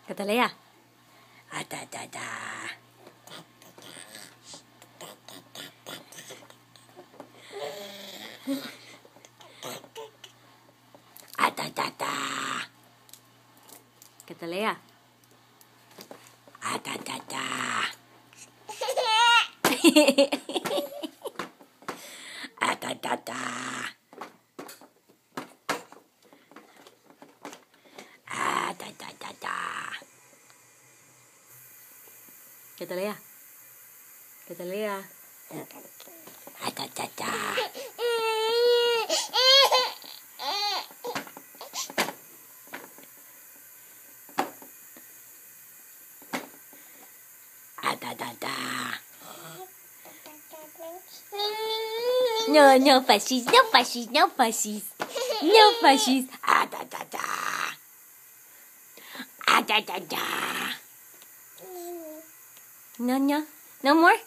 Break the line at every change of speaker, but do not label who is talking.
Catalea. Da da da. Da da da. Catalea. Da da da. Da da da. Da da da da. Catalea. Catalea. Da da da. Da da da. No, no fushies, no fushies, no fushies. No fushies. Da da da. Da da da. No, no. No more?